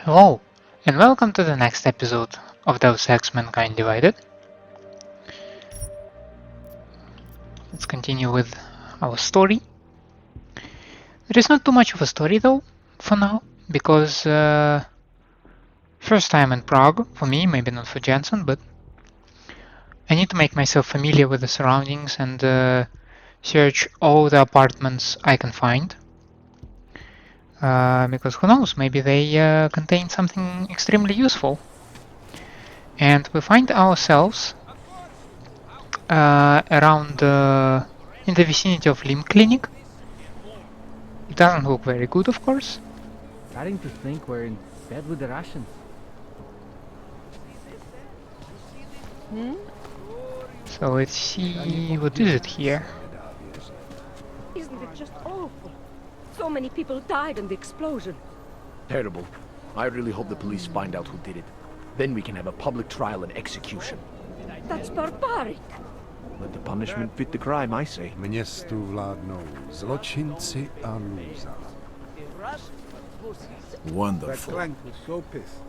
Hello, and welcome to the next episode of Deus Ex Mankind Divided. Let's continue with our story. There is not too much of a story though, for now, because first time in Prague, for me, maybe not for Jensen, but I need to make myself familiar with the surroundings and search all the apartments I can find. Because who knows, maybe they contain something extremely useful. And we find ourselves around in the vicinity of Limb Clinic. It doesn't look very good, of course. Starting to think we're in bed with the Russians. So let's see, what is it here? Isn't it just awful? So many people died in the explosion. Terrible. I really hope the police find out who did it. Then we can have a public trial and execution. That's barbaric. Let the punishment fit the crime, I say. Městu vládnou zločinci a lůza. Wonderful. Clank was so pissed.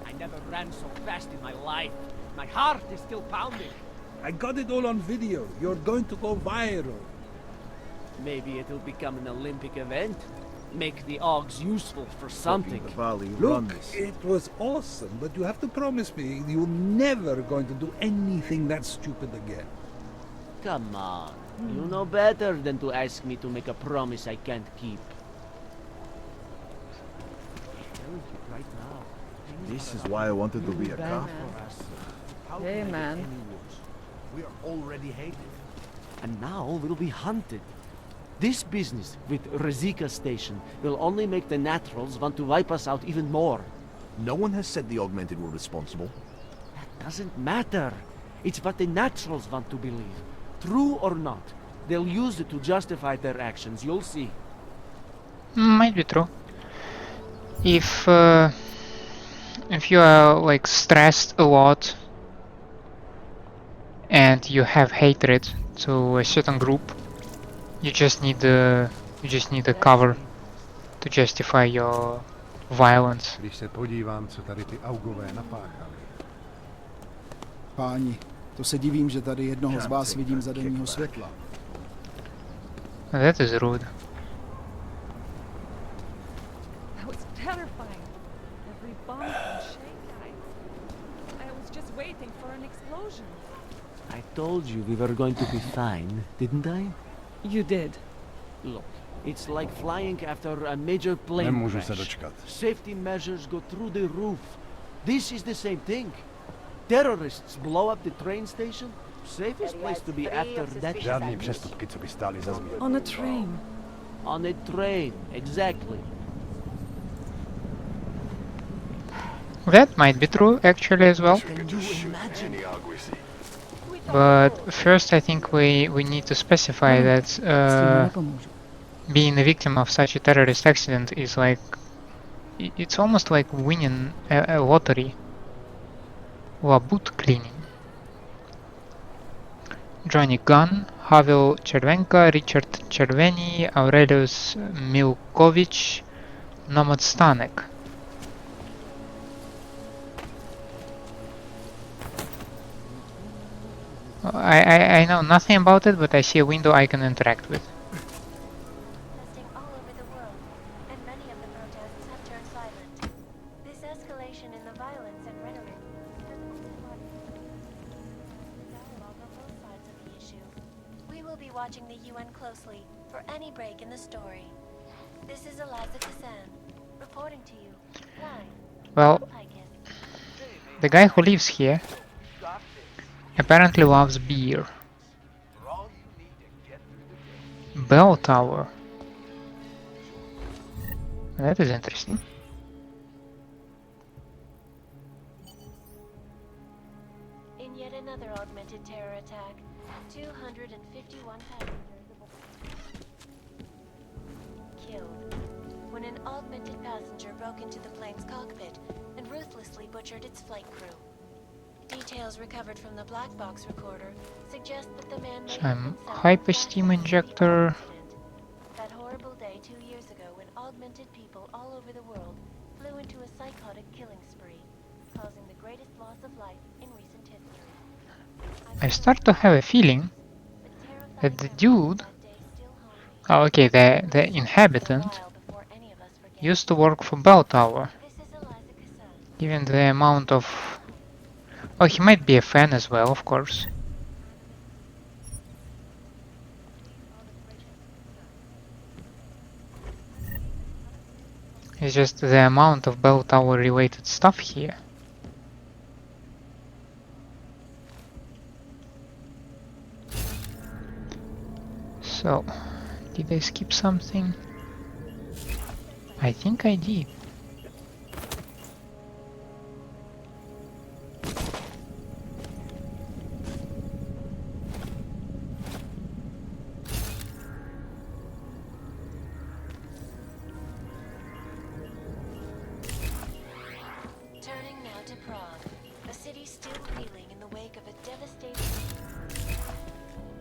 I never ran so fast in my life. My heart is still pounding. I got it all on video. You're going to go viral. Maybe it'll become an Olympic event. Make the Ogs useful for something. Vale, Look, it was awesome, but you have to promise me you're never going to do anything that stupid again. Come on. You know better than to ask me to make a promise I can't keep. This is why I wanted to be a cop. Hey, man. We are already hated. And now we'll be hunted. This business with Rezika Station will only make the Naturals want to wipe us out even more. No one has said the Augmented were responsible. That doesn't matter. It's what the Naturals want to believe. True or not, they'll use it to justify their actions, you'll see. Might be true. If you are like stressed a lot and you have hatred to a certain group, you just need a cover to justify your violence. Když se podívám, co tady ty augové napáchali. Páni, to se divím, že tady jednoho z vás vidím za denního světla. That is rude. That was terrifying. Every bump and shake. I was just waiting for an explosion. I told you we were going to be fine, didn't I? You did. Look, it's like flying after a major plane Nemůžu crash. se dočkat. Safety measures go through the roof. This is the same thing. Terrorists blow up the train station. Safest place to be after that. Žádný přestupky, co by stály za zmínění. On a train. On a train, exactly. That might be true actually as well. Can you imagine? But first I think we need to specify that being a victim of such a terrorist accident is like, it's almost like winning a lottery or boot cleaning. Johnny Gunn, Havel Chervenka, Richard Cherveny, Aurelius Milkovich, Nomad Stanek. I know nothing about it, but I see a window I can interact with. Protesting all over the world, and many of the protests have turned silent. This escalation in the violence and rhetoric dialogue on both sides of the issue. We will be watching the UN closely for any break in the story. This is Eliza Kassan, reporting to you. Live. Well, Icon. the guy who lives here apparently loves beer. Bell Tower. That is interesting. In yet another augmented terror attack, 251 passengers killed when an augmented passenger broke into the plane's cockpit and ruthlessly butchered its flight crew. Details recovered from the black box recorder suggest that the man may have Some been sent hyper-steam injector. That horrible day 2 years ago when augmented people all over the world flew into a psychotic killing spree, causing the greatest loss of life in recent history. I start to have a feeling that the dude, oh, okay, the inhabitant, used to work for Bell Tower. Given the amount of... Oh, he might be a fan as well, of course. It's just the amount of Bell Tower related stuff here. So, did I skip something? I think I did. Turning now to Prague, a city still reeling in the wake of a devastating...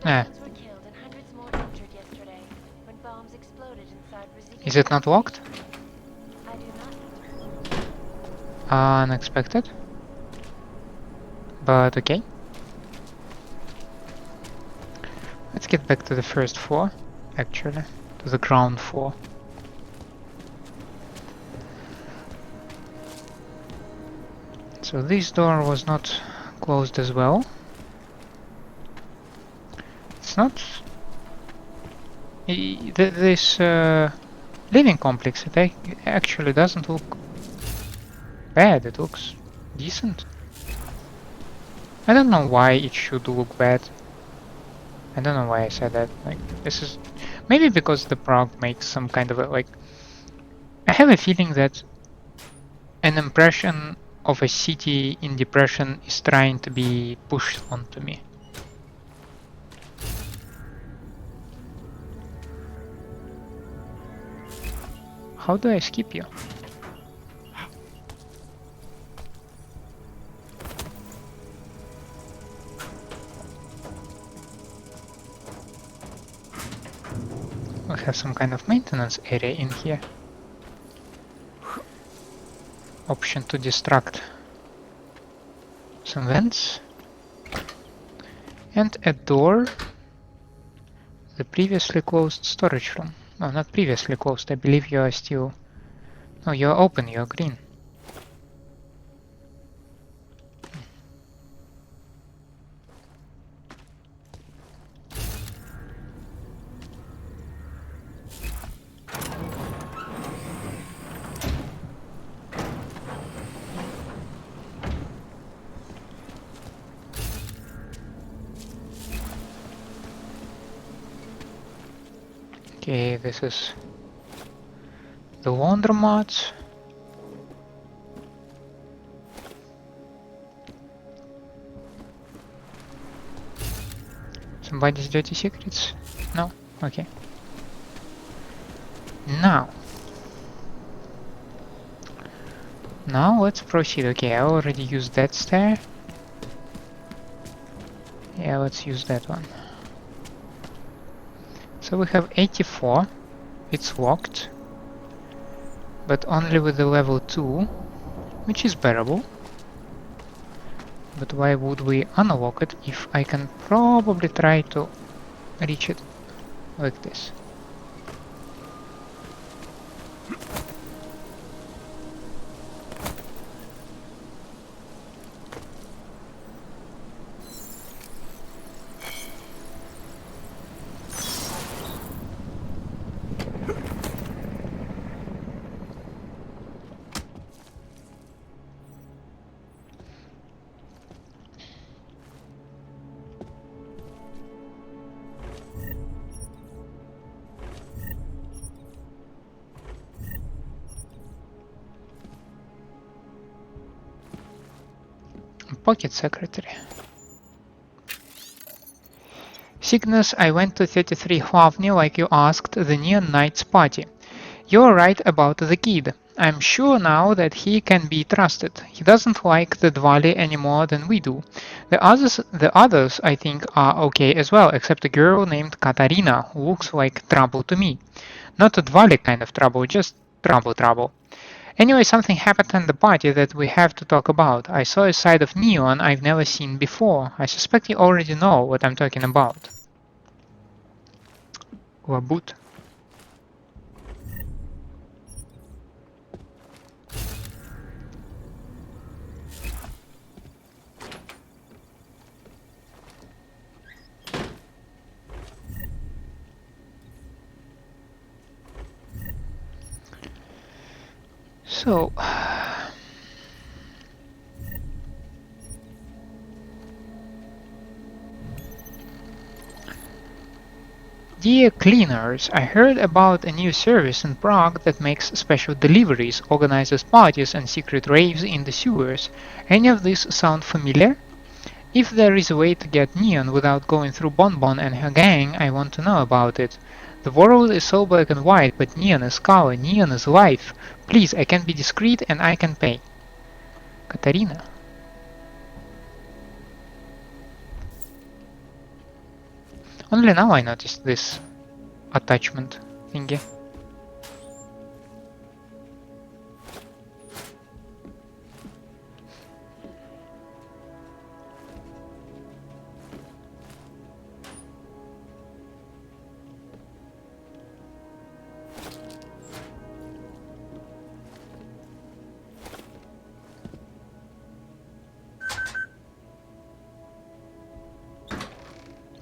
Dozens were killed and hundreds more injured yesterday when bombs exploded inside Rizika. Is it not locked? I do not know. Unexpected. But okay. Let's get back to the first floor, actually. To the ground floor. So this door was not closed as well. It's not... This living complex, it actually doesn't look bad, it looks decent. I don't know why it should look bad. I don't know why I said that. Like, this is... Maybe because the Prague makes some kind of a, like... I have a feeling that an impression of a city in depression is trying to be pushed onto me. How do I skip you? We have some kind of maintenance area in here. Option to distract some vents. And a door. The previously closed storage room. No, not previously closed. I believe you are still... No, you are open, you are green. Okay, this is the laundromat. Somebody's dirty secrets? No? Okay. Now let's proceed. Okay, I already used that stair. Yeah, let's use that one. So we have 84, it's locked, but only with the level 2, which is bearable. But why would we unlock it if I can probably try to reach it like this? Pocket secretary. Cygnus, I went to 33 Hlavny like you asked, the Neon Knights party. You're right about the kid. I'm sure now that he can be trusted. He doesn't like the Vale any more than we do. The others I think are okay as well, except a girl named Katarina who looks like trouble to me. Not a Vale kind of trouble, just trouble. Anyway, something happened at the party that we have to talk about. I saw a side of Neon I've never seen before. I suspect you already know what I'm talking about. Wabut. So, dear cleaners, I heard about a new service in Prague that makes special deliveries, organizes parties and secret raves in the sewers. Any of this sound familiar? If there is a way to get Neon without going through Bonbon and her gang, I want to know about it. The world is so black and white, but Neon is color, Neon is life. Please, I can be discreet and I can pay. Katarina. Only now I noticed this attachment thingy.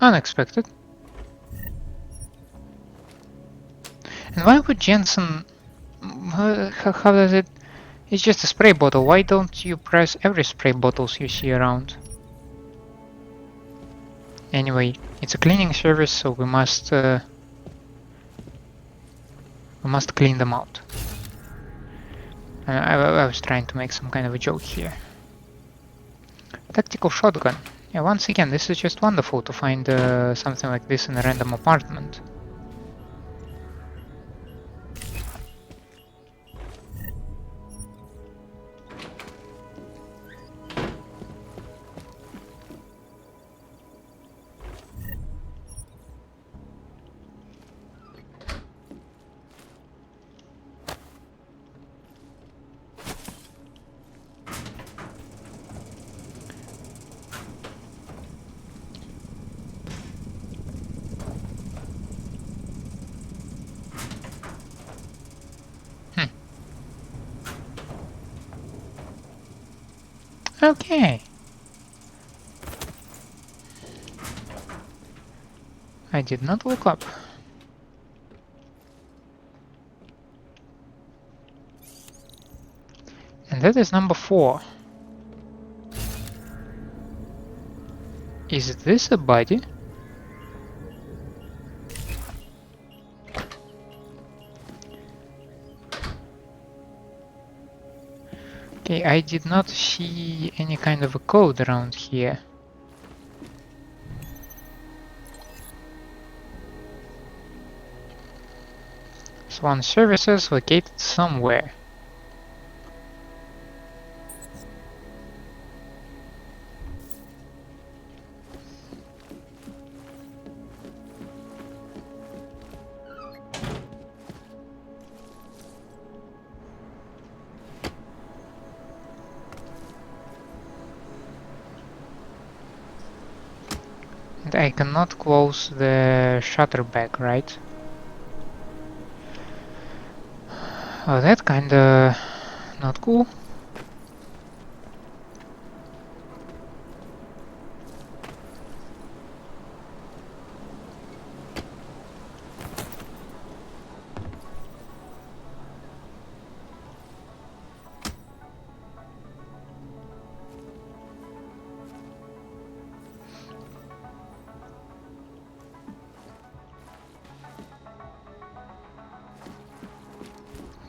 Unexpected. And why would Jensen... How does it... It's just a spray bottle. Why don't you press every spray bottles you see around? Anyway, it's a cleaning service, so we must clean them out. I was trying to make some kind of a joke here. Tactical shotgun. Yeah, once again, this is just wonderful to find something like this in a random apartment. Okay. I did not look up. And that is number 4. Is this a body? Okay, I did not see any kind of a code around here. Swan services located somewhere. And I cannot close the shutter back, right? Oh, that kinda not cool.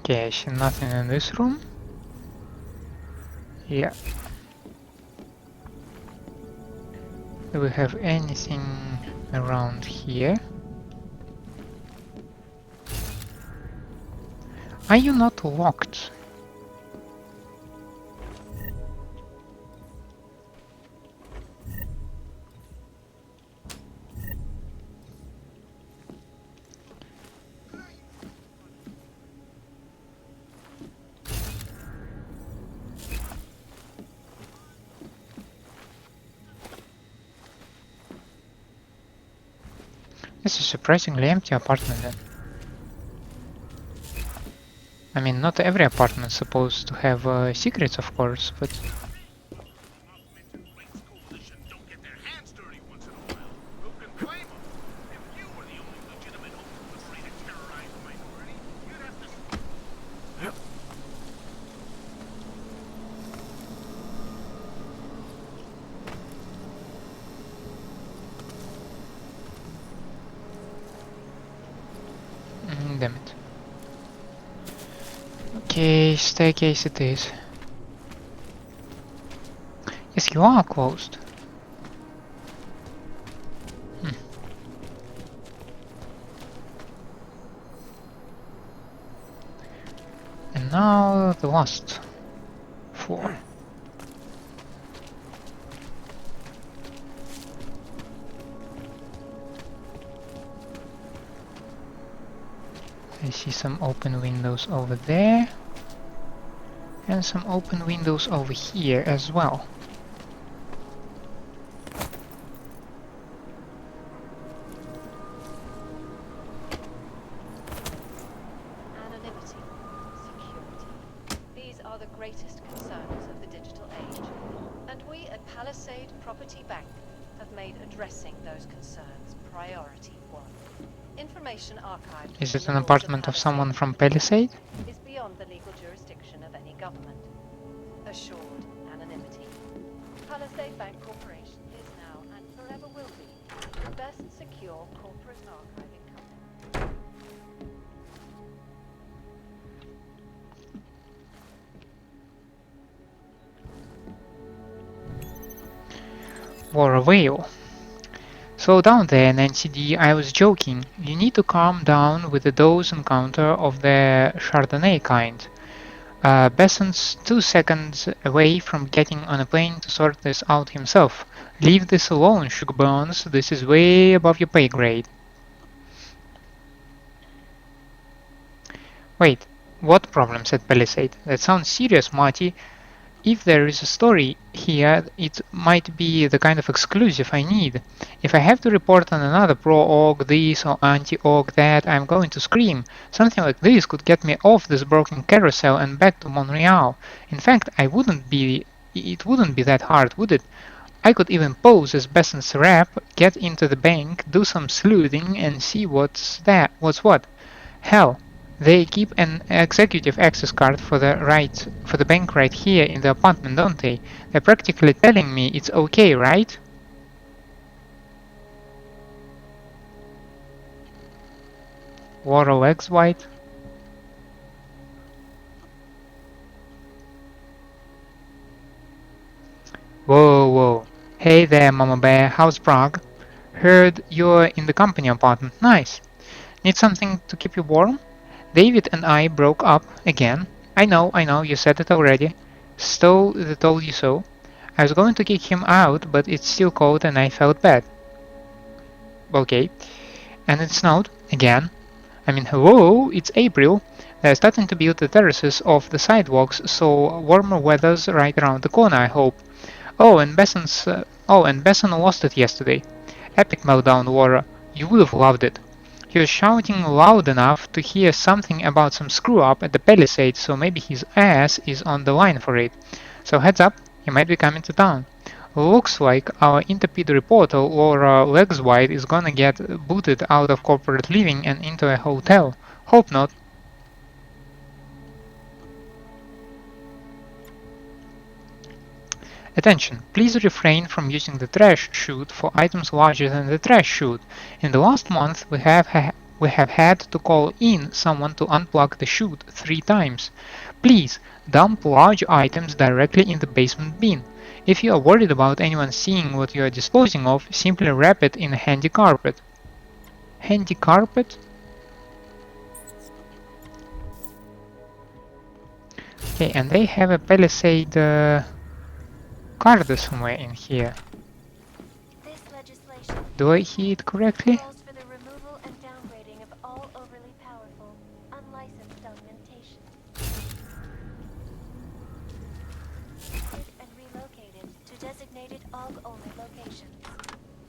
Okay, I see nothing in this room. Yeah. Do we have anything around here? Are you not locked? It's a surprisingly empty apartment then. I mean, not every apartment is supposed to have secrets, of course, but... damn it. Okay, staircase it is. Yes, you are closed. And now the last 4. I see some open windows over there. And some open windows over here as well. Anonymity, security. These are the greatest concerns of the digital age. And we at Palisade Property Bank have made addressing those concerns priority 1. Information archived. Is it an apartment of someone from Palisade? Is beyond the legal jurisdiction of any government. Assured anonymity. Palisade Bank Corporation is now and forever will be the best secure corporate archiving company. War a whale. Slow down there, Nancy D. I was joking. You need to calm down with the dose and counter of the Chardonnay kind. Besson's 2 seconds away from getting on a plane to sort this out himself. Leave this alone, Sugar Bones. This is way above your pay grade. Wait, what problem? Said Palisade. That sounds serious, Marty. If there is a story here, it might be the kind of exclusive I need. If I have to report on another pro-org this or anti-org that, I'm going to scream. Something like this could get me off this broken carousel and back to Montreal. In fact, it wouldn't be that hard, would it? I could even pose as Besson's rep, get into the bank, do some sleuthing, and see what's what. Hell, they keep an executive access card for the bank right here in the apartment, don't they? They're practically telling me it's okay, right? War of X White? Whoa, whoa. Hey there, Mama Bear, how's Prague? Heard you're in the company apartment. Nice. Need something to keep you warm? David and I broke up again. I know, you said it already. Stowe told you so. I was going to kick him out, but it's still cold and I felt bad. Okay. And it snowed again. I mean, hello, it's April. They're starting to build the terraces off the sidewalks, so warmer weather's right around the corner, I hope. And Besson lost it yesterday. Epic meltdown, Laura. You would have loved it. He was shouting loud enough to hear something about some screw-up at the Palisade, so maybe his ass is on the line for it. So heads up, he might be coming to town. Looks like our Interpid reporter, Laura Legswide, is gonna get booted out of corporate living and into a hotel. Hope not. Attention, please refrain from using the trash chute for items larger than the trash chute. In the last month, we have had to call in someone to unplug the chute 3 times. Please, dump large items directly in the basement bin. If you are worried about anyone seeing what you are disposing of, simply wrap it in a handy carpet. Handy carpet? Okay, and they have a Palisade card somewhere in here. This legislation Do I hear it correctly? calls for the removal and downgrading of all overly powerful, unlicensed augmentation. And relocated to designated AUG-only locations.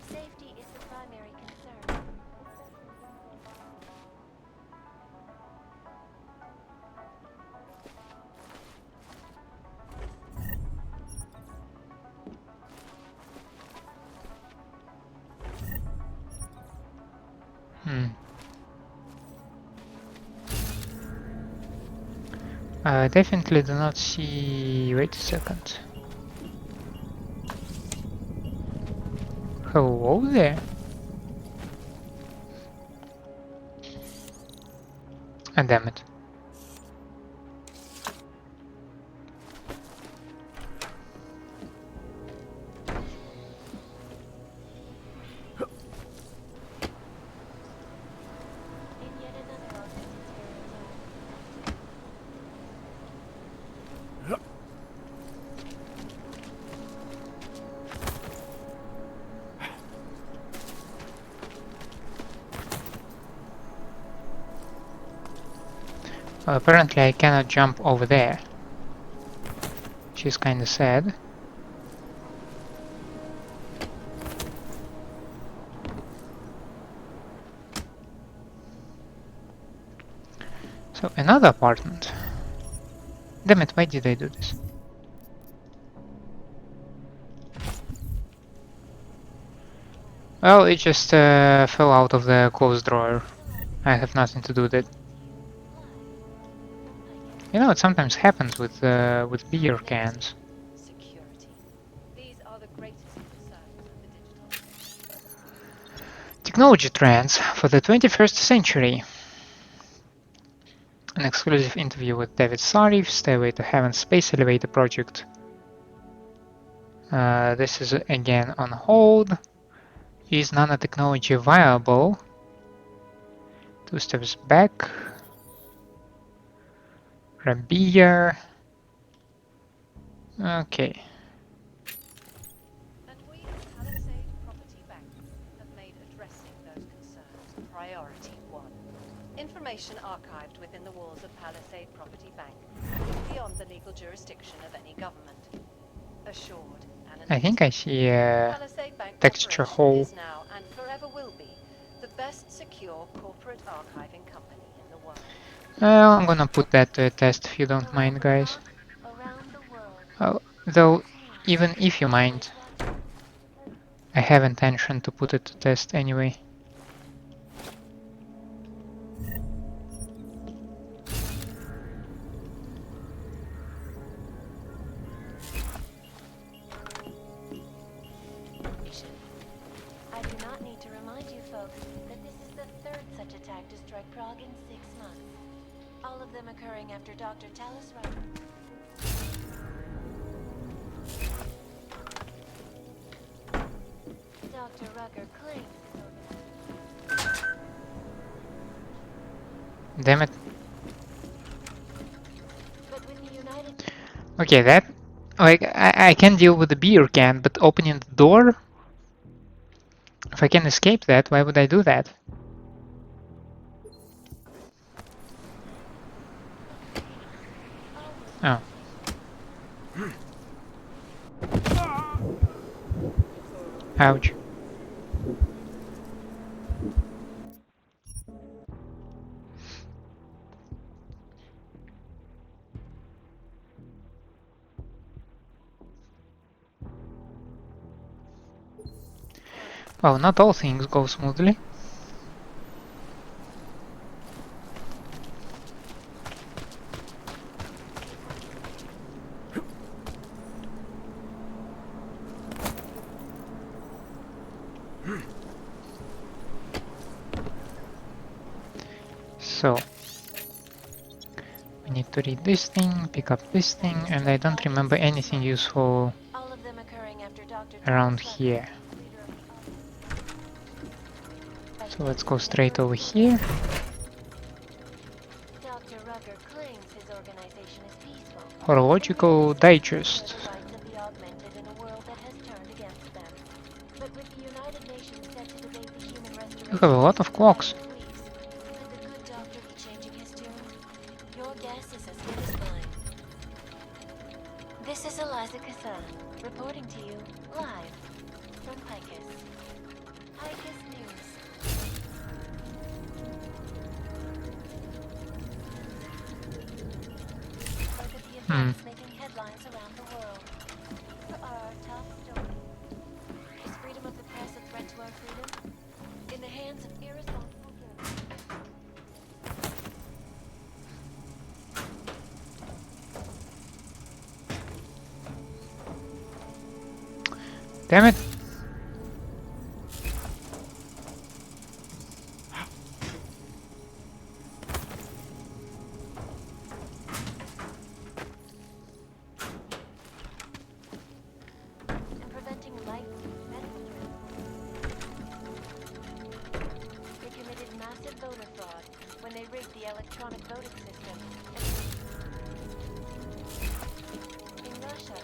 Safety is the primary concern. Definitely do not see... Wait a second. Hello there? Ah, damn it. In yet another augmented stereotype. Well, apparently I cannot jump over there. Which is kinda sad. So, another apartment. Damn it, why did I do this? Well, it just fell out of the clothes drawer. I have nothing to do with it. You know, it sometimes happens with beer cans. Security. These are the greatest concerns of the digital age. Technology trends for the 21st century. An exclusive interview with David Sarif, Stairway to Heaven Space Elevator Project. This is again on hold. Is nanotechnology viable? 2 steps back. Rabia. Okay. And we at Palisade Property Bank have made addressing those concerns priority 1. Information archived within the walls of Palisade Property Bank is beyond the legal jurisdiction of any government. Assured anonymity. I think I see a Palisade Bank texture Corporation hole. is now and forever will be the best secure corporate archiving company in the world. Well, I'm gonna put that to a test if you don't mind, guys. Around the world. Oh, though, even if you mind, I have intention to put it to test anyway. I do not need to remind you folks that this is the third such attack to strike Prague in 6 months. All of them occurring after Dr. Talis Rucker. Dr. Rucker claims. Damn it. But with the United Okay, that... Like, I can deal with the beer can, but opening the door? If I can escape that, why would I do that? Oh. Ouch. Well, not all things go smoothly. So, we need to read this thing, pick up this thing, and I don't remember anything useful all of them occurring after Dr. around Talis here. Rucker. So let's go straight over here. Dr. Rucker claims his organization is peaceful. Horological digest. The rights of the augmented in a world that has turned against them. But with the United Nations set to debate the human restoration You have a lot of clocks. could the good doctor be changing his tune? Your guess is as good as mine. This is Eliza Kassan, reporting to you live from Picus. Picus News. Look at the events making headlines around the world. For our top story. Is freedom of the press a threat to our freedom? In the hands of irresponsible journalists. Damn it! And preventing life medical transport. They committed massive voter fraud when they rigged the electronic voting system. In Russia,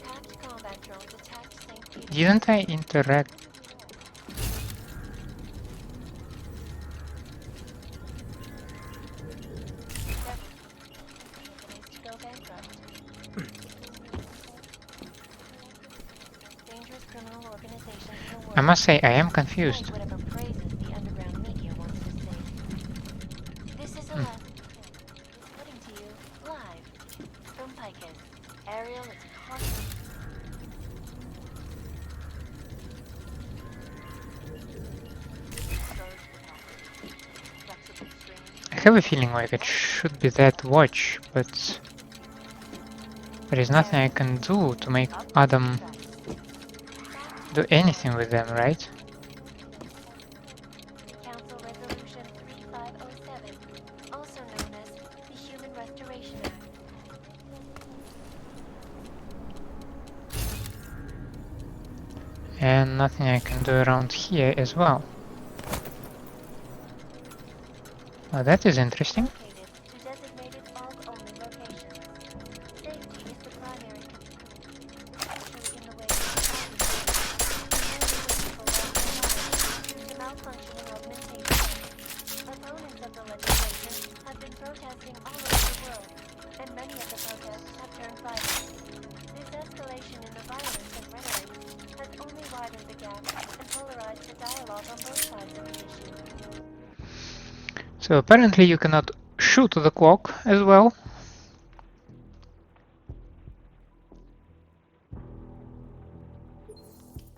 packed combat drones attacked St. Petersburg. Didn't I interact? To go bankrupt. Dangerous criminal organizations in the world. I must say, I am confused. Whatever praises the underground media wants to say. This is a last putting to you live from Picus. Ariel is constant. I have a feeling like it should be that watch, but there is nothing I can do to make Adam do anything with them, right? Council Resolution 3507, also known as the Human Restoration Act. And nothing I can do around here as well. Oh, that is interesting. Located to designated all-only locations. Safety is the primary especially in the wake of due to malfunctioning augmentation. Opponents of the legislation have been protesting all over the world, and many of the protests have turned violent. This escalation in the violence and rhetoric has only widened the gap and polarized the dialogue on both sides of the issue. So apparently you cannot shoot the clock as well.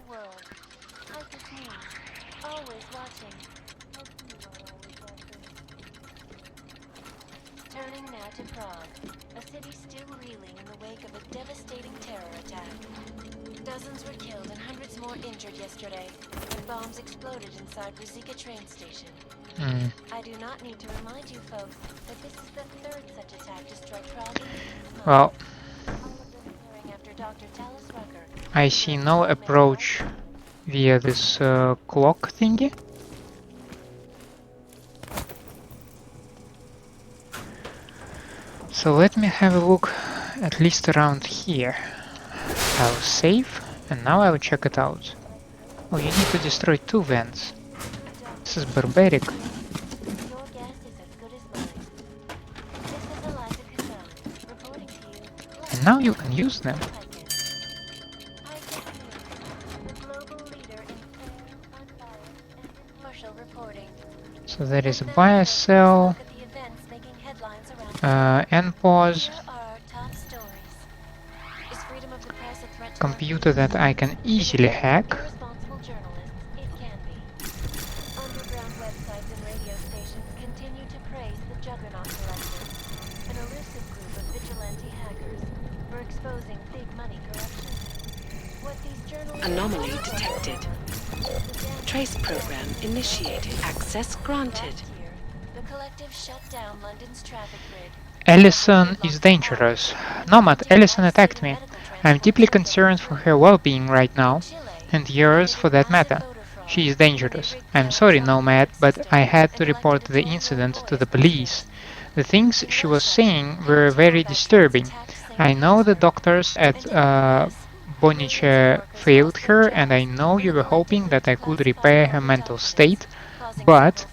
World. Like with me, always watching. Turning now to Prague, a city still reeling in the wake of a devastating terror attack. Dozens were killed and hundreds more injured yesterday when bombs exploded inside Rizika train station. I do not need to remind you folks that this is the third such attack to strike Prague in recent Well, months. All of them occurring after Dr. Talis Rucker. I see no approach via this clock thingy. So let me have a look at least around here. I'll save and now I'll check it out. Oh, you need to destroy 2 vents. This is barbaric. Your guess is as good as mine. This is Eliza Casella, reporting to you And now you can use them. Picus. Picus News, the global leader in fair, unbiased, and impartial reporting. So there is a buy sell, Look at the events making headlines around and pause. Here are our top stories. Is freedom of the press a threat to Computer that I can easily hack. irresponsible journalists? It can be. Underground websites and radio stations continue to praise the Juggernaut Collective, an elusive group of vigilante hackers for exposing big money corruption. What these journalists Anomaly detected. Trace program initiated. Access granted. Last year, the collective shut down London's traffic grid. Ellison is dangerous. Nomad, Ellison attacked me. I'm deeply concerned for her well-being right now, and yours for that matter. She is dangerous. I'm sorry, Nomad, but I had to report the incident to the police. The things she was saying were very disturbing. I know the doctors at Bonice failed her, and I know you were hoping that I could repair her mental state, but,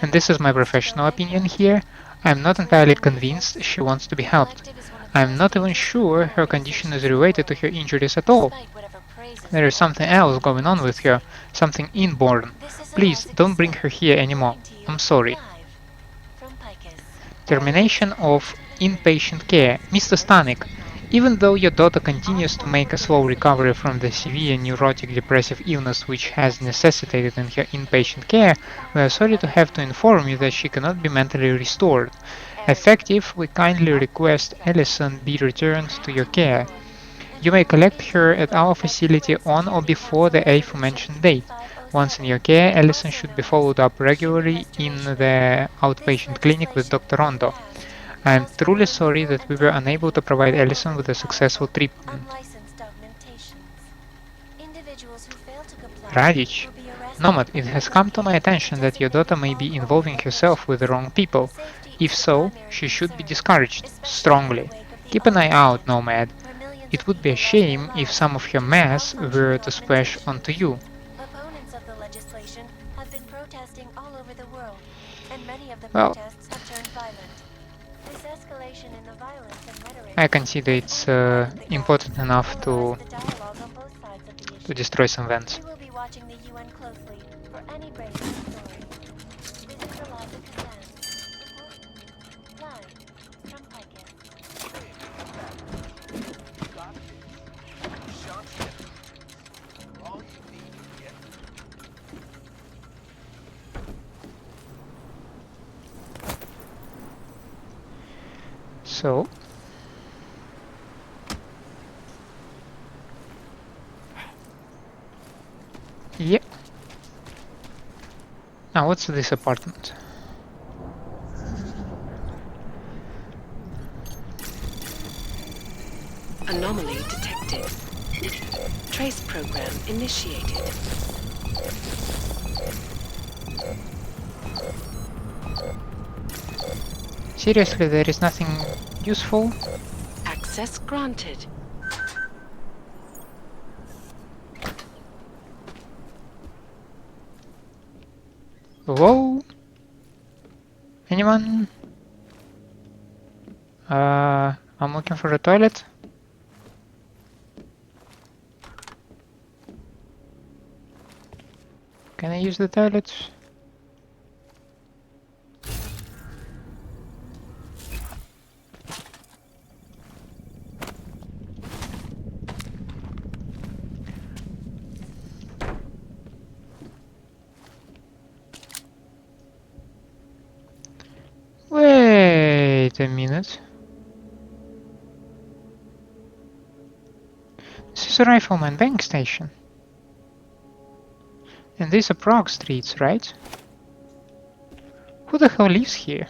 and this is my professional opinion here, I'm not entirely convinced she wants to be helped. I'm not even sure her condition is related to her injuries at all. There is something else going on with her, something inborn. Please don't bring her here anymore. I'm sorry. Termination of inpatient care. Mr. Stanek, even though your daughter continues to make a slow recovery from the severe neurotic depressive illness which has necessitated in her inpatient care, we are sorry to have to inform you that she cannot be mentally restored. Effective, we kindly request Ellison be returned to your care. You may collect her at our facility on or before the aforementioned date. Once in your care, Ellison should be followed up regularly in the outpatient clinic with Dr. Rondo. I am truly sorry that we were unable to provide Ellison with a successful treatment. Radic. Nomad, it has come to my attention that your daughter may be involving herself with the wrong people. If so, she should be discouraged, strongly. Keep an eye out, Nomad. It would be a shame if some of her mess were to splash onto you. Opponents of the legislation have been protesting all over the world, and many of the Well, protests have turned violent. This escalation in the violence and rhetoric I consider it's important enough to destroy some vents. We will be watching the UN closely for any break in the story. This is the Live of Kazan. Live from Picus. So, yeah. Now, what's this apartment? Anomaly detected. Trace program initiated. Seriously, there is nothing useful? Access granted. Whoa! Anyone? I'm looking for a toilet. Can I use the toilet? Wait a minute. This is a Rifleman Bank Station. And these are Prague streets, right? Who the hell lives here?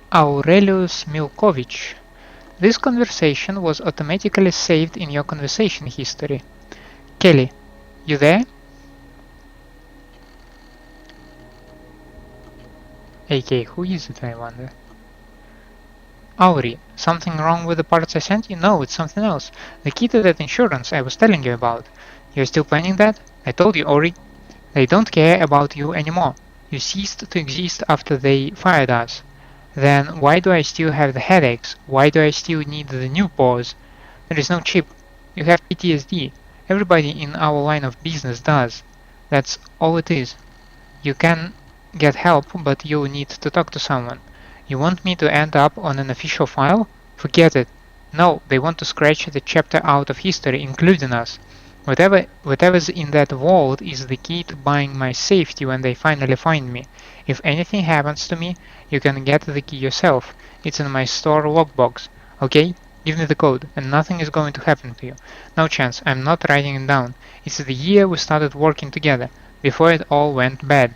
Aurelius Milkovich. This conversation was automatically saved in your conversation history. Kelly, you there? AK, who is it, I wonder? Auri, something wrong with the parts I sent you? No, it's something else. The key to that insurance I was telling you about. You're still planning that? I told you, Auri. They don't care about you anymore. You ceased to exist after they fired us. Then why do I still have the headaches? Why do I still need the new pause? There is no chip. You have PTSD. Everybody in our line of business does. That's all it is. You can get help, but you'll need to talk to someone. You want me to end up on an official file? Forget it. No, they want to scratch the chapter out of history, including us. Whatever's in that vault is the key to buying my safety when they finally find me. If anything happens to me, you can get the key yourself. It's in my store lockbox. Okay? Give me the code, and nothing is going to happen to you. No chance, I'm not writing it down. It's the year we started working together, before it all went bad.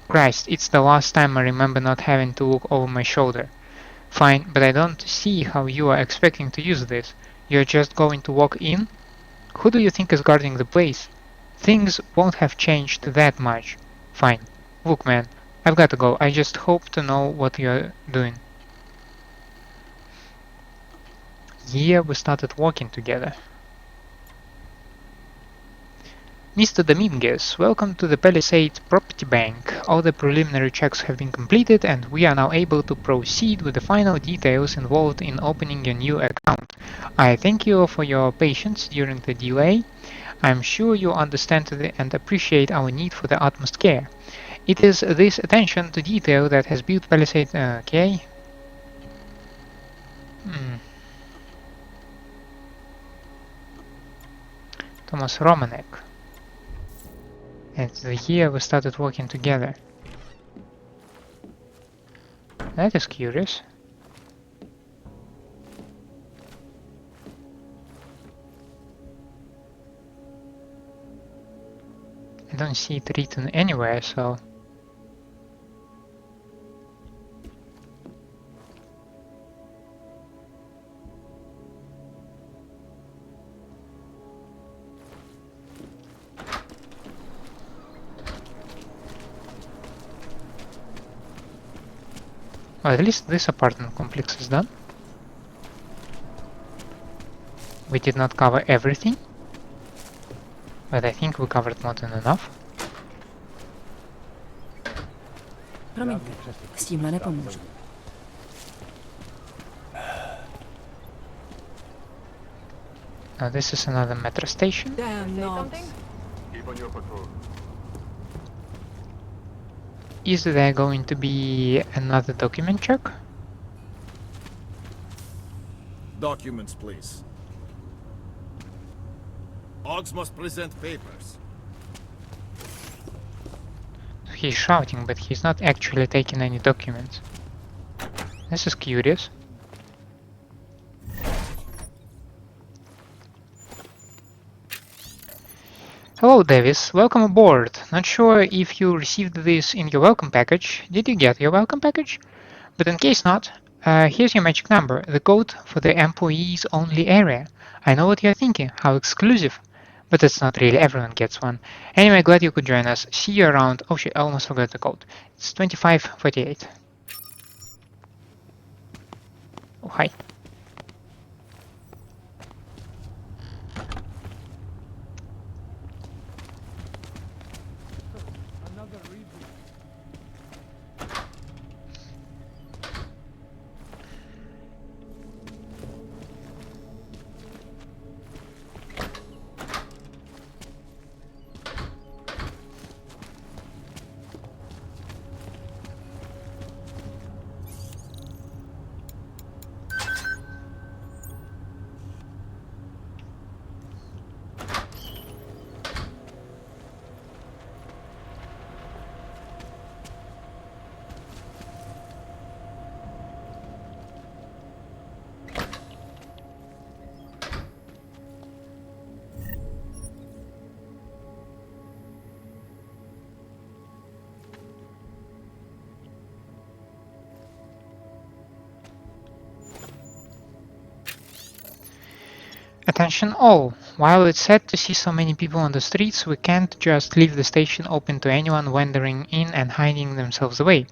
Christ, it's the last time I remember not having to look over my shoulder. Fine, but I don't see how you are expecting to use this. You're just going to walk in? Who do you think is guarding the place? Things won't have changed that much. Fine. Look, man, I've got to go. I just hope to know what you're doing. Yeah, we started working together. Mr. Dominguez, welcome to the Palisade Property Bank. All the preliminary checks have been completed and we are now able to proceed with the final details involved in opening your new account. I thank you for your patience during the delay. I'm sure you understand and appreciate our need for the utmost care. It is this attention to detail that has built Palisade. Okay. Thomas Romanek. And the year we started working together. That is curious. I don't see it written anywhere, so... Well, at least this apartment complex is done. We did not cover everything, but I think we covered more than enough. Promiňte, s tímhle nepomůžu. Now this is another metro station. Damn not. Keep on your patrol. Is there going to be another document check? Documents, please. Ogs must present papers. He's shouting, but he's not actually taking any documents. This is curious. Hello Davis, welcome aboard. Not sure if you received this in your welcome package. Did you get your welcome package? But in case not, here's your magic number, the code for the employees only area. I know what you're thinking, how exclusive. But it's not really, everyone gets one. Anyway, glad you could join us. See you around. Oh shit, I almost forgot the code. It's 2548. Oh, hi. Attention all! While it's sad to see so many people on the streets, we can't just leave the station open to anyone wandering in and hiding themselves away.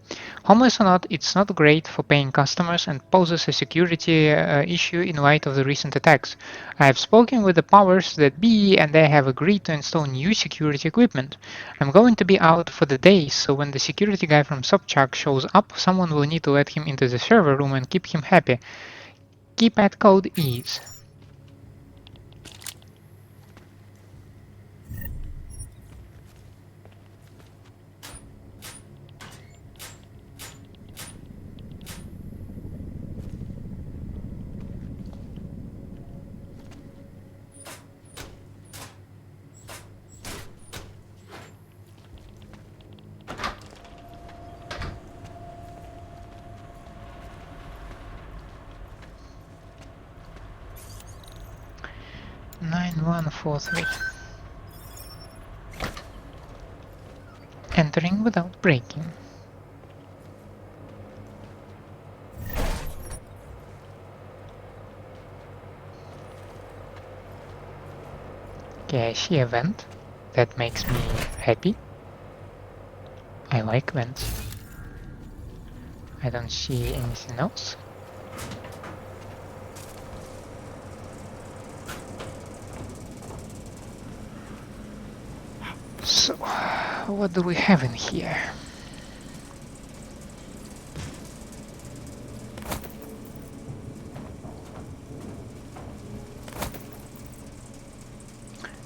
Homeless or not, it's not great for paying customers and poses a security issue in light of the recent attacks. I have spoken with the powers that be and they have agreed to install new security equipment. I'm going to be out for the day, so when the security guy from Sobchak shows up, someone will need to let him into the server room and keep him happy. Keypad code is... .9143. Entering without breaking. Okay, I see a vent. That makes me happy. I like vents. I don't see anything else. So, what do we have in here?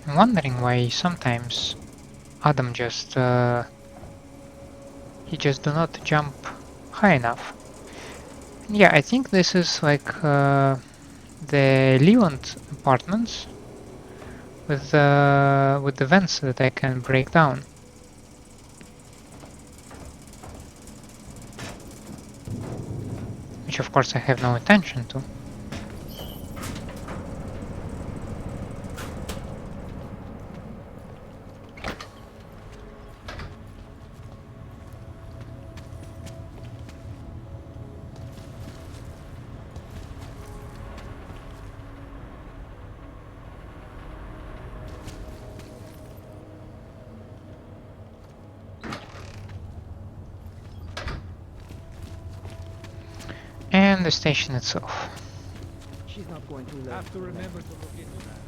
I'm wondering why sometimes Adam just he just do not jump high enough. Yeah, I think this is like the Leland apartments with the vents that I can break down. Which of course I have no intention to. And the station itself. She's not going to Have to remember to look into that.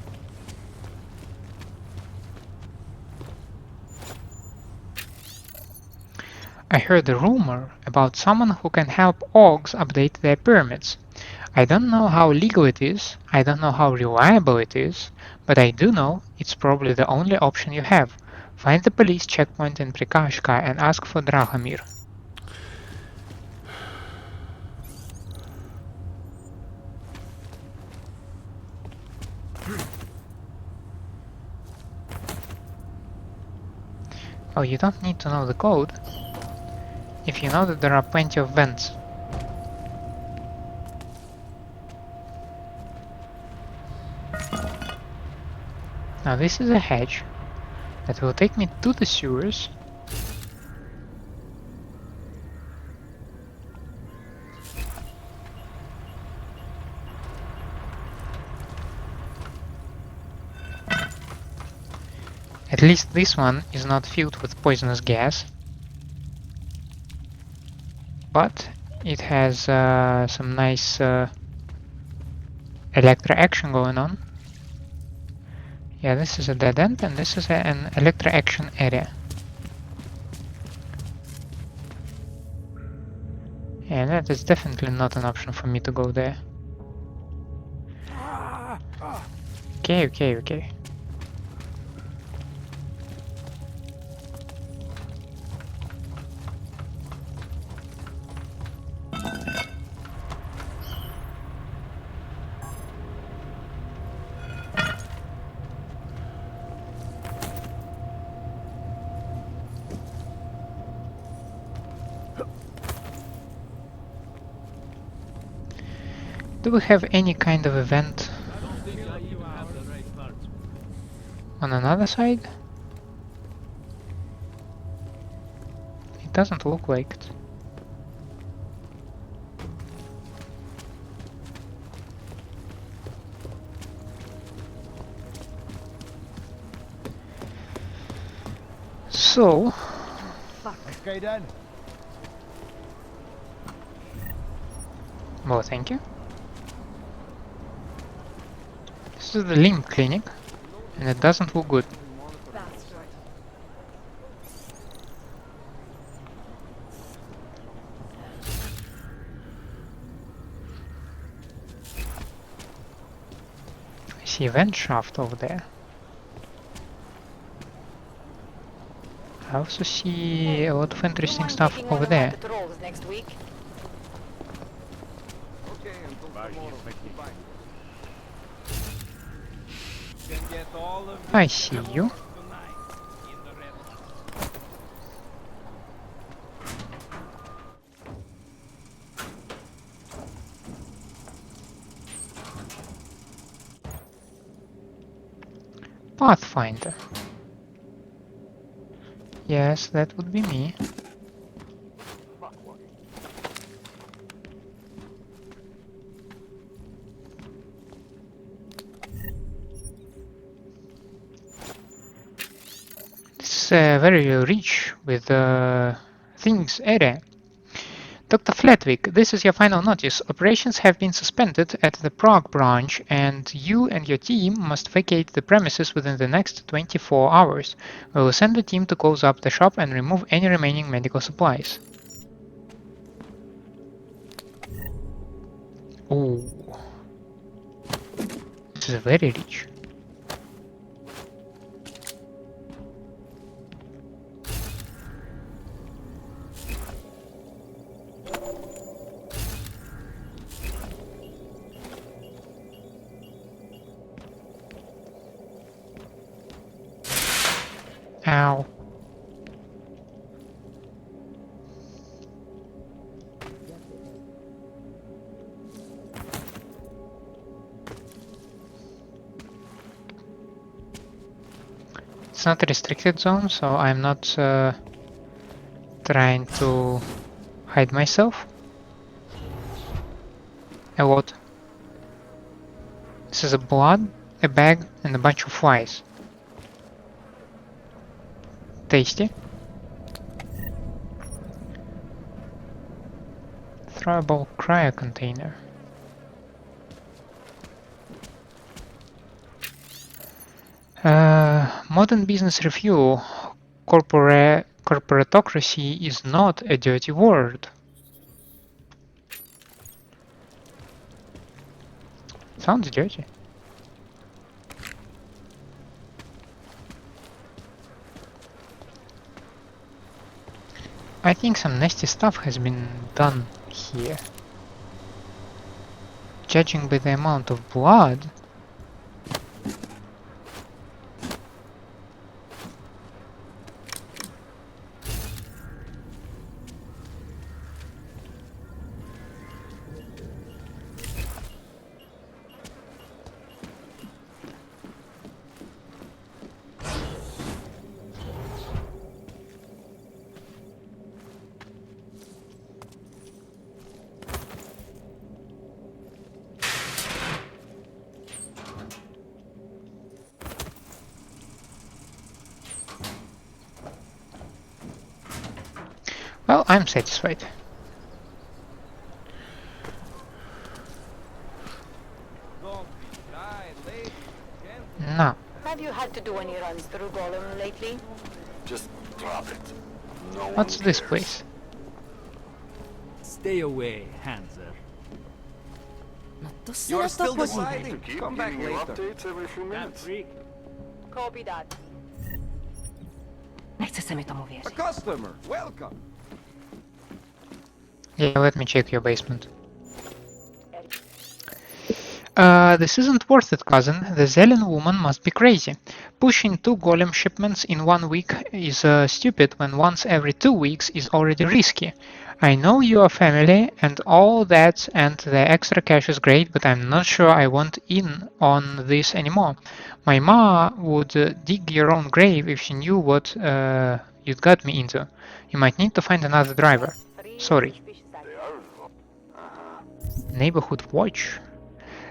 I heard a rumor about someone who can help orcs update their pyramids. I don't know how legal it is, I don't know how reliable it is, but I do know it's probably the only option you have. Find the police checkpoint in Prikashka and ask for Drahomir. Oh, you don't need to know the code if you know that there are plenty of vents. Now this is a hatch that will take me to the sewers. At least this one is not filled with poisonous gas, but it has some nice electro action going on. Yeah, this is a dead end and this is an electro action area. And that is definitely not an option for me to go there. Okay. Do we have any kind of event on another side? It doesn't look like it. So... Okay then. Well, thank you. This is the limb clinic, and it doesn't look good. I see a vent shaft over there. I also see a lot of interesting stuff over there. I see you. Pathfinder. Yes, that would be me. It's very rich with things area. Dr. Flatwick, this is your final notice. Operations have been suspended at the Prague branch, and you and your team must vacate the premises within the next 24 hours. We will send a team to close up the shop and remove any remaining medical supplies. Oh, this is very rich. Ow. It's not a restricted zone, so I'm not trying to hide myself. A what? This is a blood, a bag, and a bunch of Weiss. Tasty. Throwable cryo container. Modern business review. Corporatocracy is not a dirty word. Sounds dirty. I think some nasty stuff has been done here. Judging by the amount of blood. Well, I'm satisfied. No. Have you had to do any runs through Golem lately? Just drop it. No one What's this cares. place? Stay away, Hanser. You're still deciding. Come back later. Updates every few minutes. Copy that. Nechce se mi tomu věřit. A customer, welcome. Yeah, let me check your basement. This isn't worth it, cousin. The Zelen woman must be crazy. Pushing 2 golem shipments in 1 week is stupid when once every 2 weeks is already risky. I know you are family and all that, and the extra cash is great, but I'm not sure I want in on this anymore. My ma would dig your own grave if she knew what you'd got me into. You might need to find another driver. Sorry. Neighborhood watch.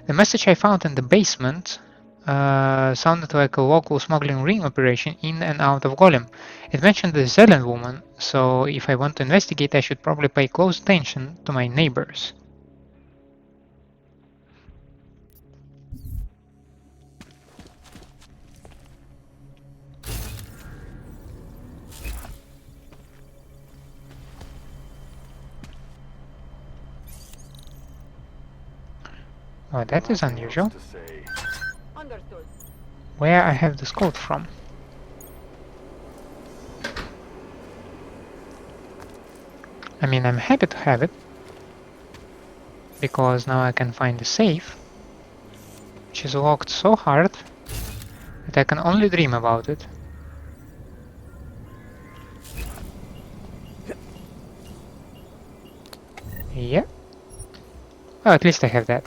The message I found in the basement sounded like a local smuggling ring operation in and out of Golem. It mentioned the Zelen woman, so if I want to investigate, I should probably pay close attention to my neighbors. Oh, that is unusual. Understood. Where I have this code from? I mean, I'm happy to have it, because now I can find the safe, which is locked so hard that I can only dream about it. Yeah. Well, at least I have that.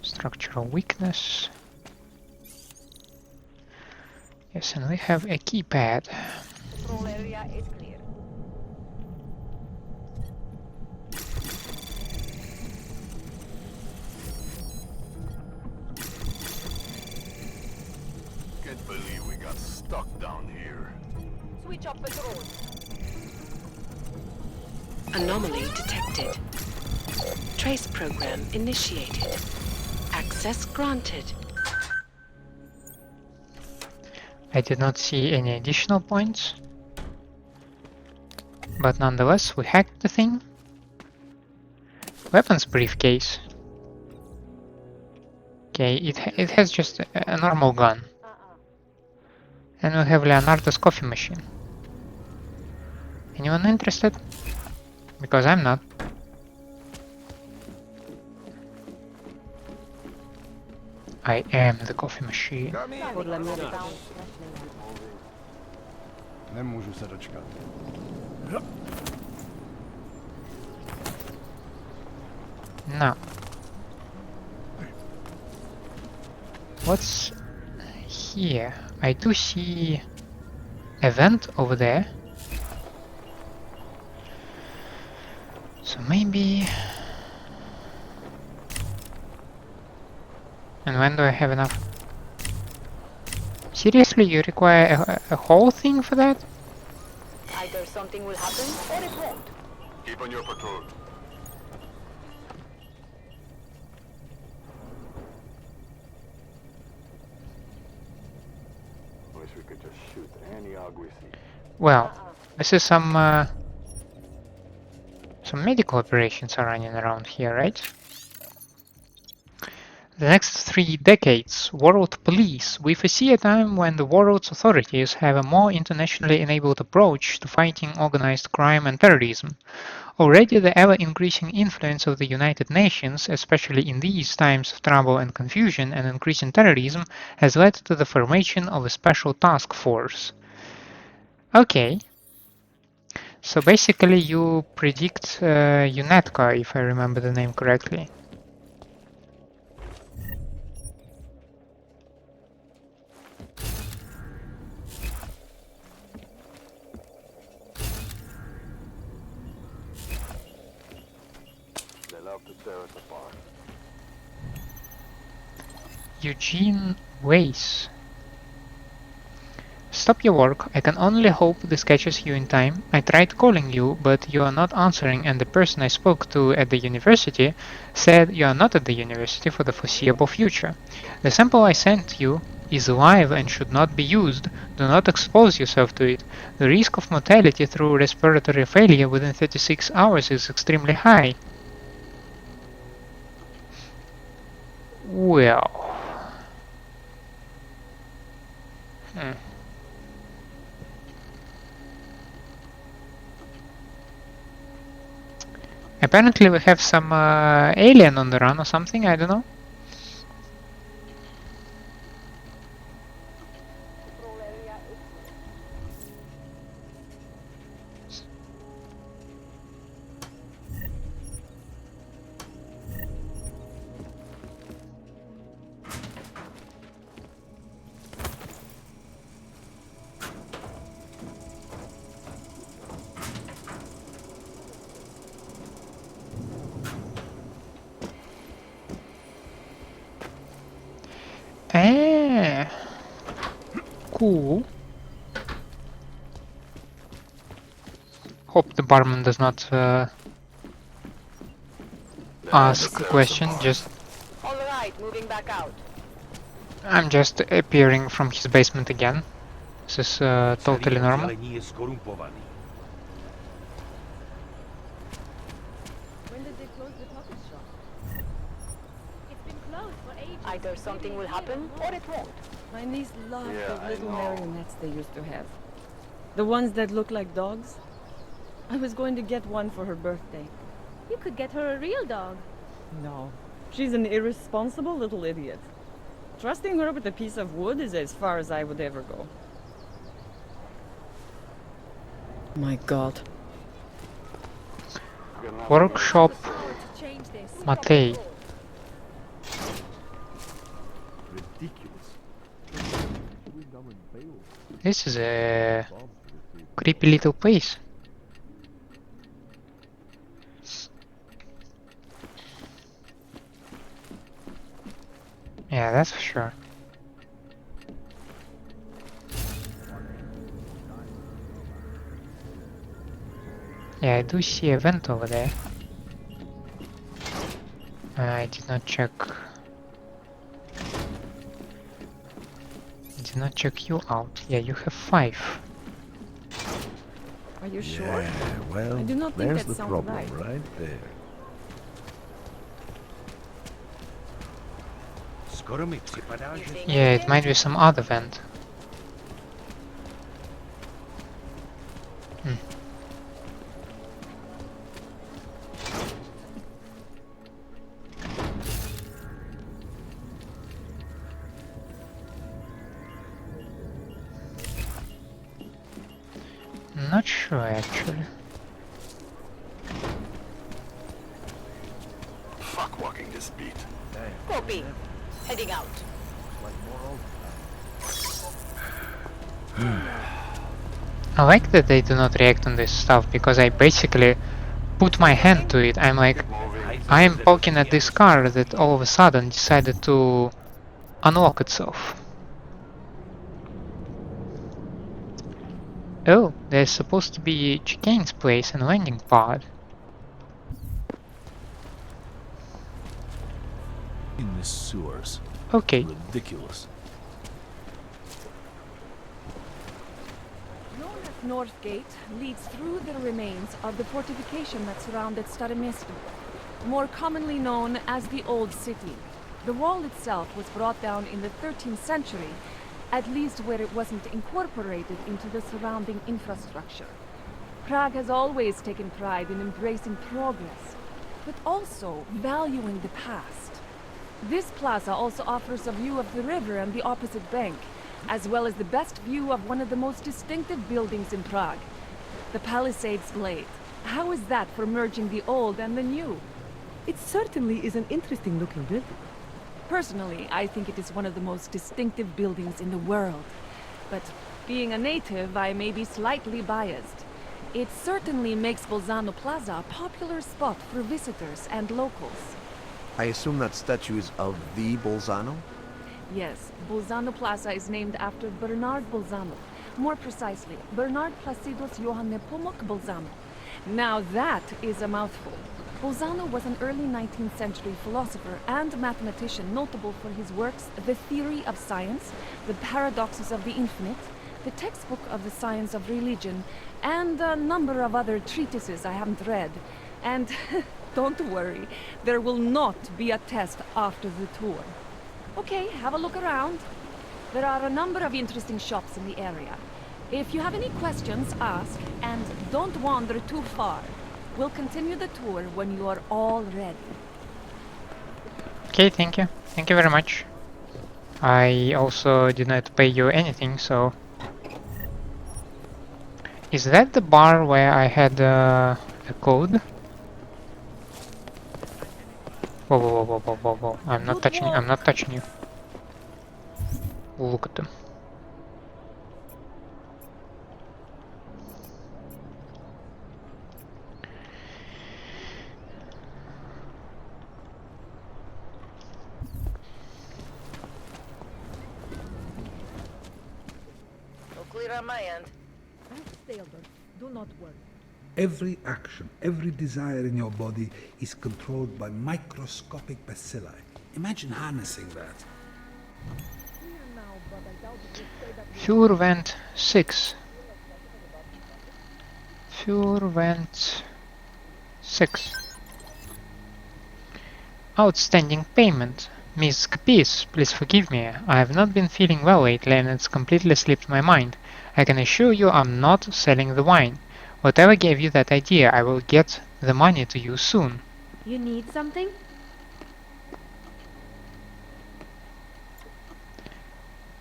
Structural weakness. Yes, and we have a keypad. Control area is clear. Can't believe we got stuck down here. Switch up patrol. Anomaly detected. Trace program initiated. Access granted. I did not see any additional points, but nonetheless we hacked the thing. Weapons briefcase. Okay, it has just a normal gun. And we have Leonardo's coffee machine. Anyone interested? Because I'm not. I am the coffee machine. Nemůžu se dočkat. Now, what's here? I do see a vent over there. So maybe... And when do I have enough? Seriously, you require a whole thing for that? Either something will happen or it won't. Keep on your patrol. Wish we could just shoot any hog we see. Well, this is some medical operations are running around here, right? The next 3 decades, world police. We foresee a time when the world's authorities have a more internationally enabled approach to fighting organized crime and terrorism. Already the ever-increasing influence of the United Nations, especially in these times of trouble and confusion and increasing terrorism, has led to the formation of a special task force. Okay. So basically you predict UNETCA, if I remember the name correctly. Eugene Weiss. Stop your work. I can only hope this catches you in time. I tried calling you, but you are not answering, and the person I spoke to at the university said you are not at the university for the foreseeable future. The sample I sent you is live and should not be used. Do not expose yourself to it. The risk of mortality through respiratory failure within 36 hours is extremely high. Well... Apparently we have some alien on the run or something, I don't know. Cool. Hope the barman does not ask a question, just... Alright, moving back out. I'm just appearing from his basement again. This is totally normal. When did they close the puppet shop? It's been closed for ages. Either something will happen or it won't. My niece loved the little marionettes they used to have. The ones that look like dogs. I was going to get one for her birthday. You could get her a real dog. No. She's an irresponsible little idiot. Trusting her with a piece of wood is as far as I would ever go. My God. Workshop Matei. This is a creepy little place. Yeah, that's for sure. Yeah, I do see a vent over there. I did not check. Did not check you out. Yeah, you have 5. Are you sure? Yeah, well, I do not think there's that the sounds problem right. there. Yeah, it might be some other vent. not sure actually. Fuck walking this beat. Copy. Heading out. I like that they do not react on this stuff because I basically put my hand to it. I'm like, I am poking at this car that all of a sudden decided to unlock itself. Oh, there's supposed to be Chicane's place and landing pod. In the sewers. Okay. Ridiculous. North Gate leads through the remains of the fortification that surrounded Staromesto, more commonly known as the Old City. The wall itself was brought down in the 13th century, at least where it wasn't incorporated into the surrounding infrastructure. Prague has always taken pride in embracing progress, but also valuing the past. This plaza also offers a view of the river and the opposite bank, as well as the best view of one of the most distinctive buildings in Prague, the Palisades Glade. How is that for merging the old and the new? It certainly is an interesting looking building. Personally, I think it is one of the most distinctive buildings in the world. But being a native, I may be slightly biased. It certainly makes Bolzano Plaza a popular spot for visitors and locals. I assume that statue is of the Bolzano? Yes, Bolzano Plaza is named after Bernard Bolzano. More precisely, Bernard Placidus Johann Nepomuk Bolzano. Now that is a mouthful. Bolzano was an early 19th century philosopher and mathematician notable for his works The Theory of Science, The Paradoxes of the Infinite, the textbook of the science of religion, and a number of other treatises I haven't read. And don't worry, there will not be a test after the tour. Okay, have a look around. There are a number of interesting shops in the area. If you have any questions, ask, and don't wander too far. We'll continue the tour when you are all ready. Okay, thank you. Thank you very much. I also did not pay you anything, so... Is that the bar where I had a code? Whoa, whoa, whoa, whoa, whoa, whoa. I'm not touching you, I'm not touching you. Look at them. Clear on my end. Stay alert. Do not worry. Every action, every desire in your body is controlled by microscopic bacilli. Imagine harnessing that. Fuel vent 6. Fuel vent 6. Outstanding payment. Miss Capis, please forgive me. I have not been feeling well lately and it's completely slipped my mind. I can assure you I'm not selling the wine. Whatever gave you that idea, I will get the money to you soon. You need something?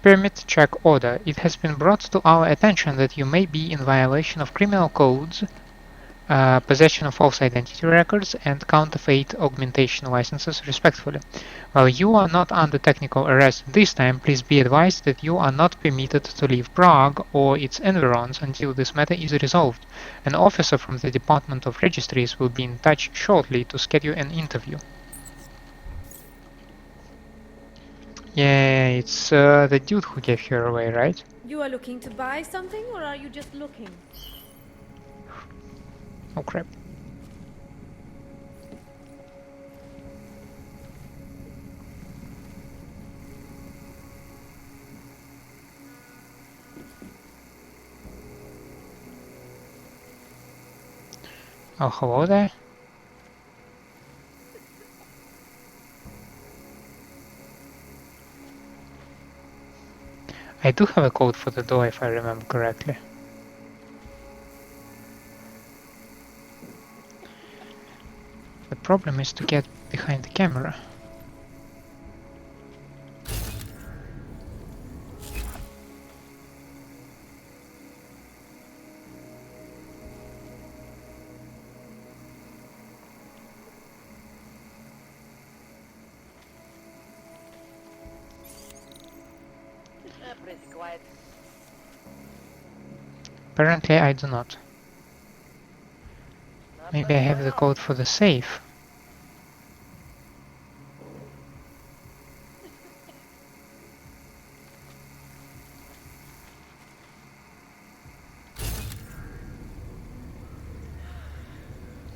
Permit check order. It has been brought to our attention that you may be in violation of criminal codes, possession of false identity records, and counterfeit augmentation licenses, respectively. While you are not under technical arrest this time, please be advised that you are not permitted to leave Prague or its environs until this matter is resolved. An officer from the Department of Registries will be in touch shortly to schedule an interview. Yeah, it's the dude who gave her away, right? You are looking to buy something, or are you just looking? Oh crap. Oh, hello there. I do have a code for the door if I remember correctly. The problem is to get behind the camera. quiet. Apparently I do not. Maybe I have the code for the safe.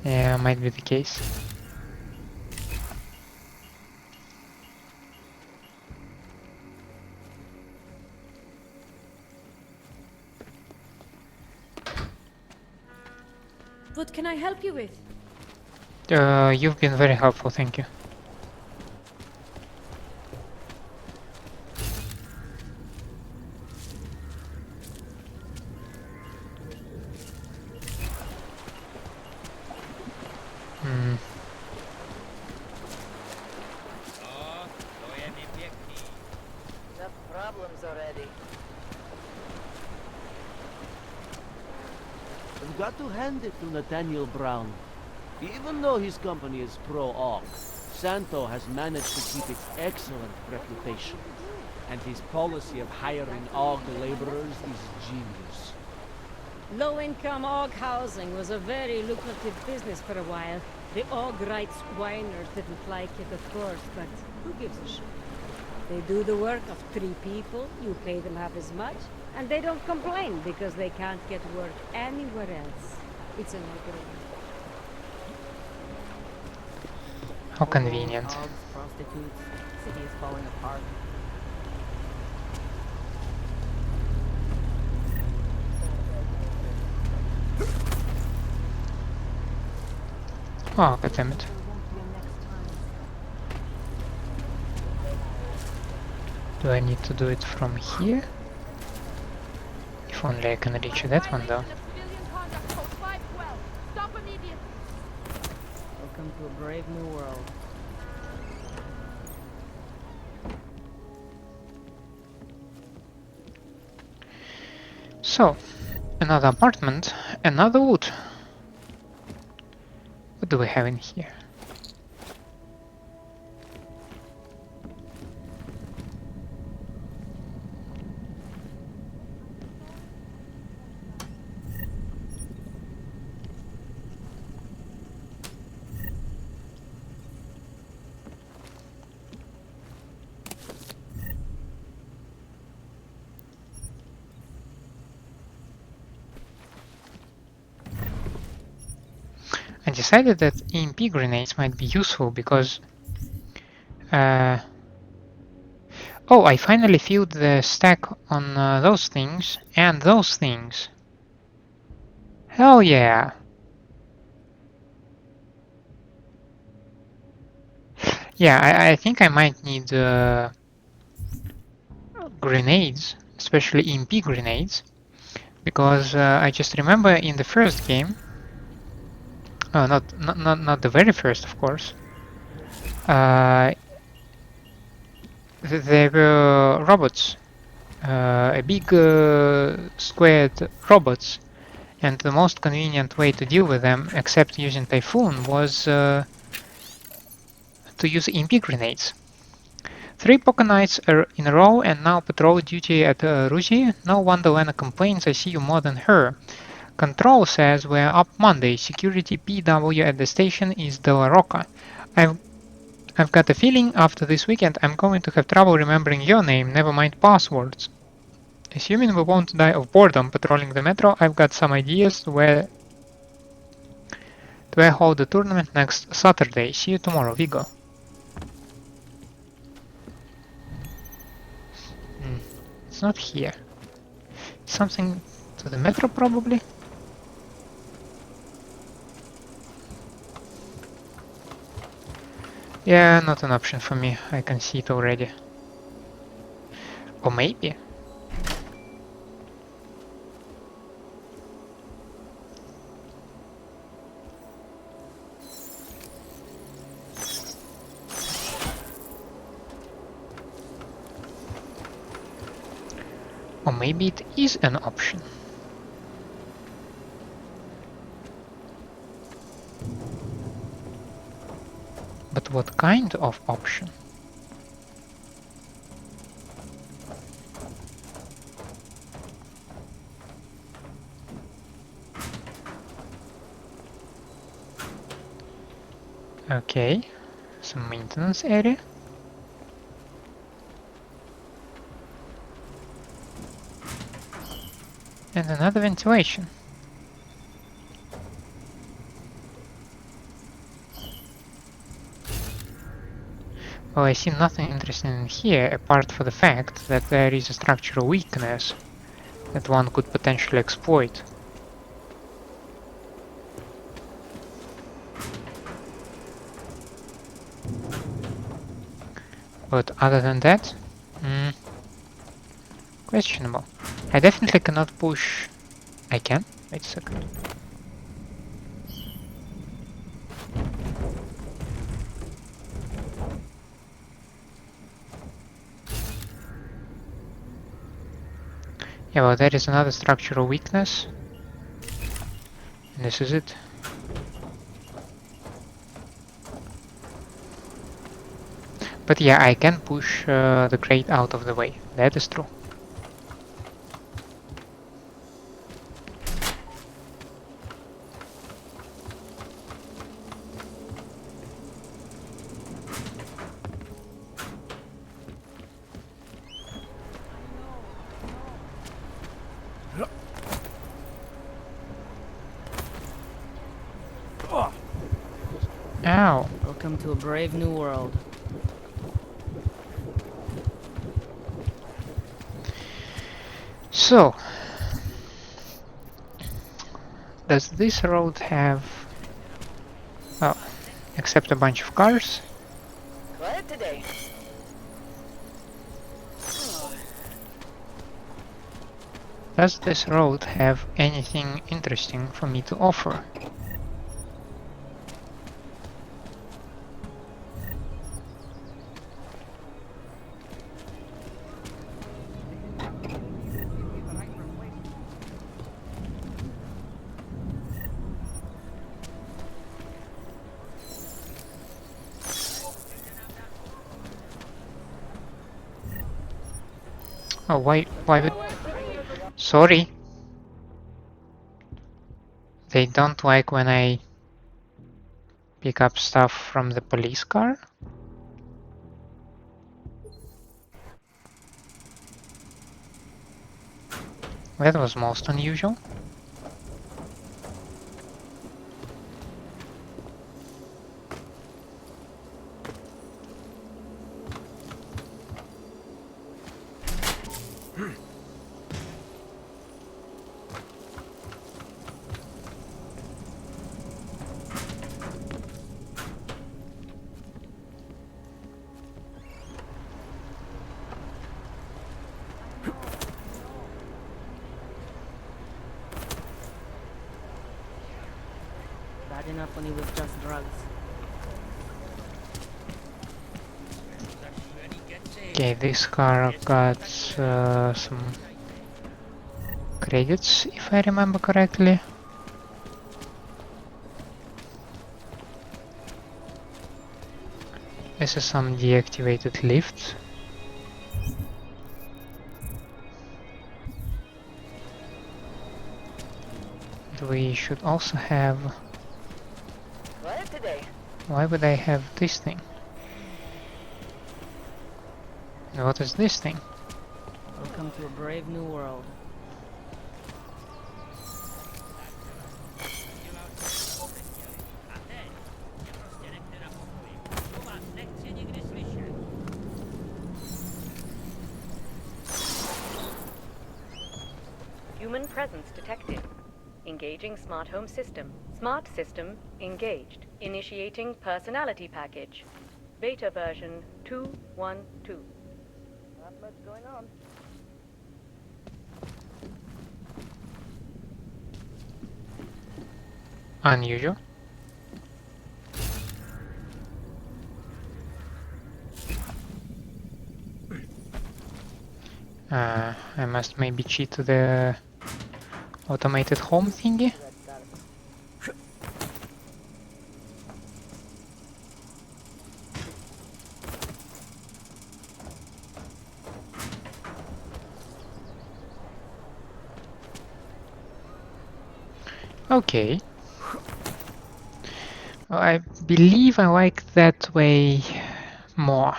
Yeah, might be the case. What can I help you with? You've been very helpful, thank you. Hmm. Enough problems already. I've got to hand it to Nathaniel Brown. Even though his company is pro-AUG, Santo has managed to keep its excellent reputation. And his policy of hiring AUG laborers is genius. Low-income AUG housing was a very lucrative business for a while. The AUG rights whiners didn't like it, of course, but who gives a shit? They do the work of 3 people, you pay them half as much, and they don't complain because they can't get work anywhere else. It's a no-brainer. How convenient. Dogs, prostitutes, city is falling apart. Oh, goddammit. Do I need to do it from here? If only I can reach that one though. Welcome to a brave new world. So, another apartment, another wood. What do we have in here? I decided that EMP grenades might be useful because oh, I finally filled the stack on those things and those things. Hell yeah! Yeah, I think I might need grenades, especially EMP grenades, because I just remember in the first game. Oh, not the very first, of course. There were robots, a big squared robots, and the most convenient way to deal with them, except using Typhoon, was to use EMP grenades. 3 poker nights are in a row and now patrol duty at Ruji. No wonder Lena complains, I see you more than her. Control says we're up Monday. Security PW at the station is De La Roca. I've got a feeling after this weekend I'm going to have trouble remembering your name, never mind passwords. Assuming we won't die of boredom patrolling the metro, I've got some ideas where to hold the tournament next Saturday. See you tomorrow, Vigo. It's not here. Something to the metro, probably? Yeah, not an option for me. I can see it already. Or maybe? Or maybe it is an option. But what kind of option? Okay, some maintenance area. And another ventilation. Well, I see nothing interesting in here apart from the fact that there is a structural weakness that one could potentially exploit. But other than that, questionable. I definitely cannot push... I can? Wait a second. Yeah, well, there is another structural weakness. And this is it. But yeah, I can push the crate out of the way. That is true. Ow! Welcome to a brave new world. So, does this road have... well, except a bunch of cars? Quiet today. Does this road have anything interesting for me to offer? Oh, why would... Sorry. They don't like when I pick up stuff from the police car? That was most unusual. Bad enough when it was just drugs. Okay, this car got some credits, if I remember correctly. This is some deactivated lift. We should also have... Quiet today. Why would I have this thing? And what is this thing? Welcome to a brave new world. Human presence detected. Engaging smart home system. Smart system engaged. Initiating personality package. Beta version 212. Not much going on. Unusual. I must maybe cheat the automated home thingy. Okay. I believe I like that way more.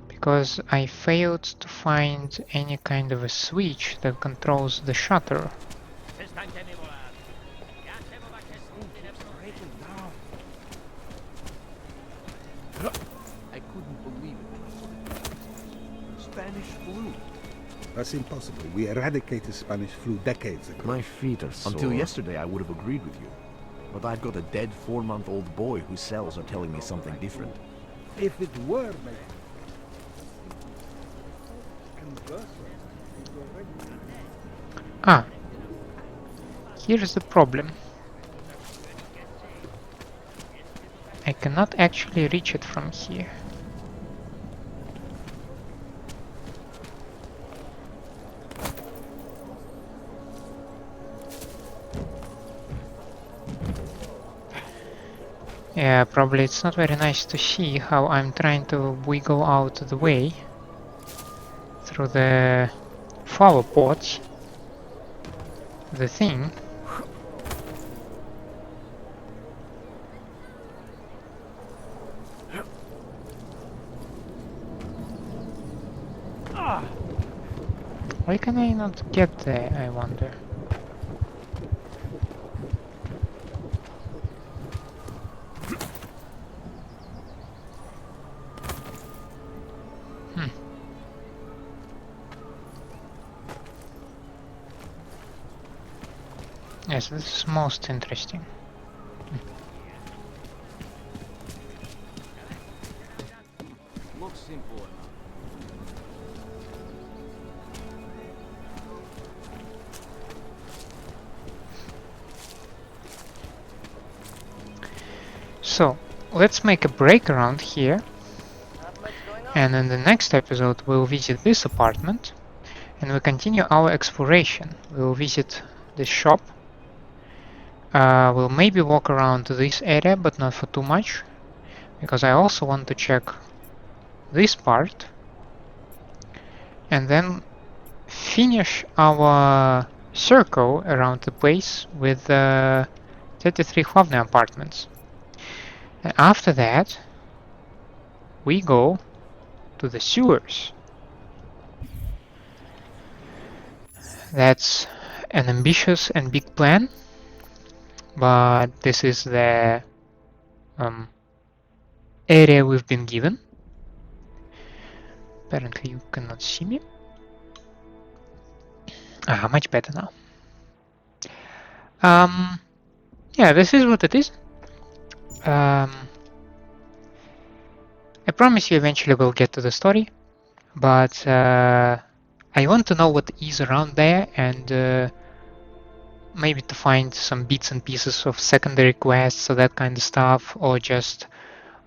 Because I failed to find any kind of a switch that controls the shutter. I couldn't believe it. Spanish flu. That's impossible. We eradicated Spanish flu decades ago. My feet are sore. Until yesterday, I would have agreed with you. But I've got a dead 4-month-old boy whose cells are telling me something different. If it were, mate. Ah, here's the problem. I cannot actually reach it from here. Yeah, probably it's not very nice to see how I'm trying to wiggle out of the way through the flower pots. The thing. Why can I not get there, I wonder? Yes, this is most interesting. Looks simple enough. So, let's make a break around here. And in the next episode we'll visit this apartment and we'll continue our exploration. We'll visit this shop. We'll maybe walk around this area, but not for too much, because I also want to check this part and then finish our circle around the place with 33 Hlavne apartments. And after that, we go to the sewers. That's an ambitious and big plan. But this is the area we've been given. Apparently you cannot see me. Ah, much better now. Yeah, this is what it is. I promise you eventually we'll get to the story, but I want to know what is around there and maybe to find some bits and pieces of secondary quests or that kind of stuff, or just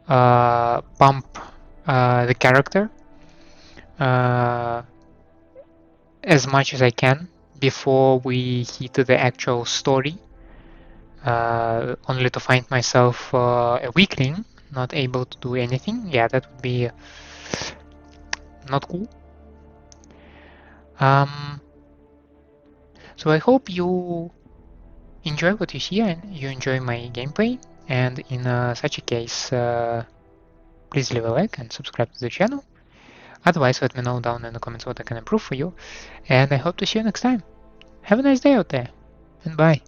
bump the character as much as I can before we hit the actual story, only to find myself a weakling, not able to do anything. Yeah, that would be not cool. So I hope you enjoy what you see and you enjoy my gameplay, and in such a case please leave a like and subscribe to the channel. Otherwise let me know down in the comments what I can improve for you, and I hope to see you next time. Have a nice day out there, and bye.